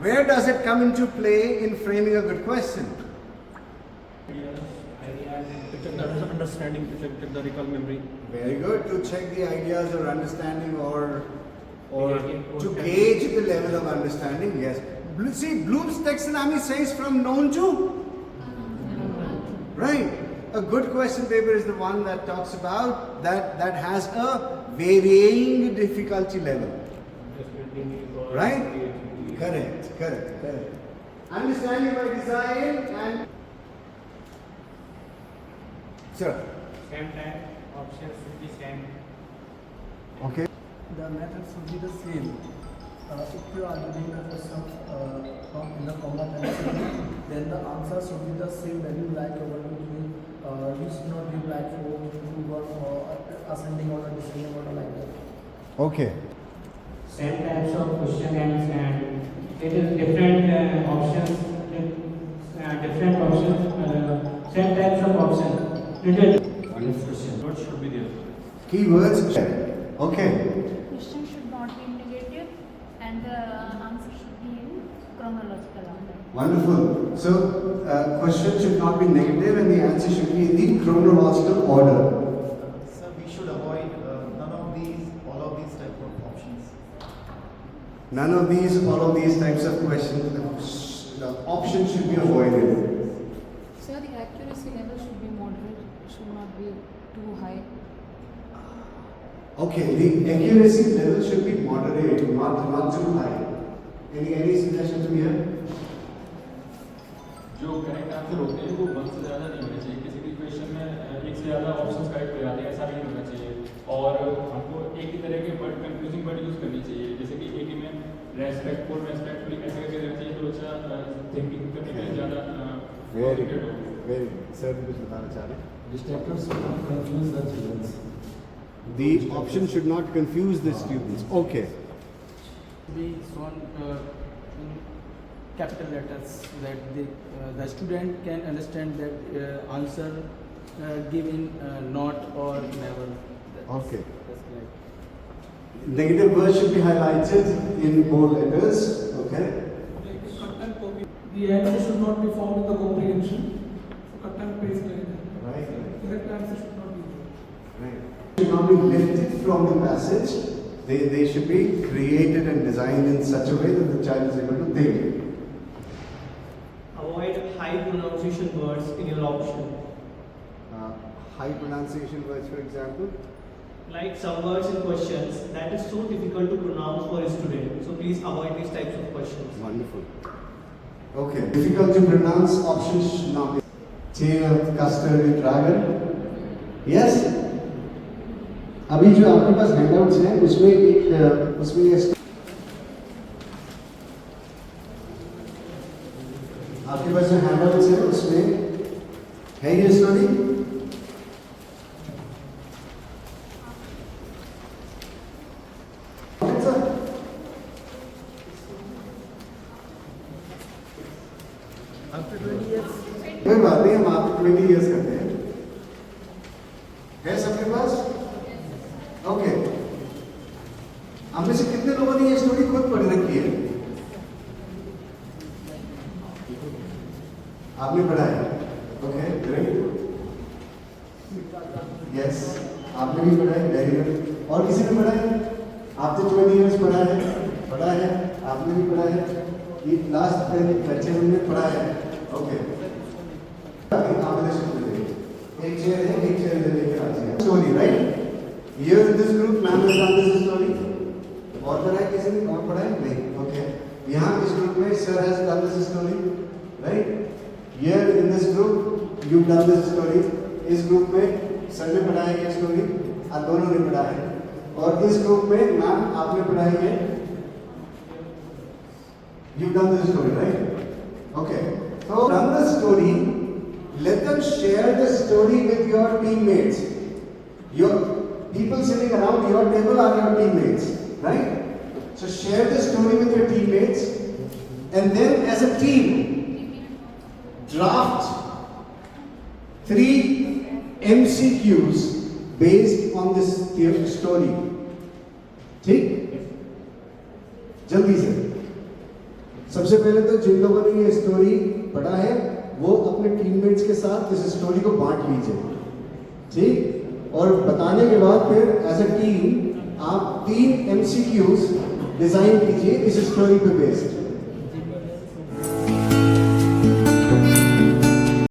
where does it come into play in framing a good question? Understanding, to check the recall memory. Very good, to check the ideas or understanding or to gauge the level of understanding, yes. See, Bloom's taxonomy says from known to? Right. A good question paper is the one that talks about that has a varying difficulty level. Right? Correct. Understanding by design and... Sir. Same time, options should be same. Okay. The method should be the same. If you are doing the question in the comma tension, then the answer should be the same value like 1, 2, 3. You should not give like 4, 2, 1 or ascending order, descending order like that. Okay. Same types of questions and it is different options, same types of options. One question. What should be there? Keywords. Okay. Question should not be negative and the answer should be in chronological order. Wonderful. So, question should not be negative and the answer should be in the chronological order. Sir, we should avoid none of these, all of these type of options. None of these, all of these types of questions, the options should be avoided. Sir, the accuracy level should be moderate, should not be too high. Okay, the accuracy level should be moderate, not too high. Any suggestions we have? जो correct answer होते हैं वो 1 से ज़्यादा नहीं होने चाहिए। किसी भी क्वेश्चन में 1 से ज़्यादा ऑप्शंस करेक्ट हो जाते हैं, ऐसा नहीं होना चाहिए। और हमको एक ही तरह के वर्ड कंफ्यूजिंग वर्ड यूज़ करनी चाहिए, जैसे कि एक ही में रेस्पेक्टफुल रेस्पेक्टफुली ऐसे करके देना चाहिए तो अच्छा थिंकिंग करने के लिए ज़्यादा Very sir, कुछ बताना चाह रहे हैं? Distractors should not confuse the students. The option should not confuse the students. Okay. Be shown in capital letters so that the student can understand that answer given not or never. Okay. That's like. Negative words should be highlighted in bold letters. Okay. The answer should not be found in the comprehension. So cut and paste like that. Right. Correct answer should not be there. Right. Should not be lifted from the passage. They should be created and designed in such a way that the child is able to think. Avoid high pronunciation words in your option. High pronunciation words, for example. Like some words in questions that is so difficult to pronounce for a student. So please avoid these types of questions. Wonderful. Okay. Difficult to pronounce options should not be. Chain of custard with dragon. Yes. अभी जो आपके पास handouts हैं उसमें आपके पास जो handouts हैं उसमें है ये स्टोरी। कोई बात नहीं, हम आपको 20 years करते हैं। है सबके पास? ओके। हम में से कितने लोगों ने ये स्टोरी खुद पढ़ रखी है? आपने पढ़ा है? Okay, great. यस, आपने भी पढ़ा है, वेरी गुड। और किसी ने पढ़ा है? आपने 20 years पढ़ा है, आपने भी पढ़ा है, ये लास्ट बच्चे ने पढ़ा है। ओके। एक चेयर है, एक चेयर इधर लेकर आती है। Story, right? Here in this group, ma'am has done this story. और पढ़ा है किसी ने? और पढ़ा है? नहीं। ओके। यहाँ इस ग्रुप में sir has done this story, right? Here in this group, you've done this story. इस ग्रुप में सर ने पढ़ा है ये स्टोरी, आप दोनों ने पढ़ा है। और इस ग्रुप में मैम आपने पढ़ा है ये। You've done this story, right? Okay. So done the story. Let them share the story with your teammates. Your people sitting around your table are your teammates, right? So share the story with your teammates, and then as a team, draft 3 MCQs based on this story. ठीक? जल्दी से। सबसे पहले तो जिन लोगों ने ये story पढ़ा है, वो अपने टीममेट्स के साथ इस स्टोरी को बांट लीजिए, ठीक? और बताने के बाद फिर एज अ टीम आप 3 MCQs डिजाइन कीजिए इस स्टोरी पे बेस्ड।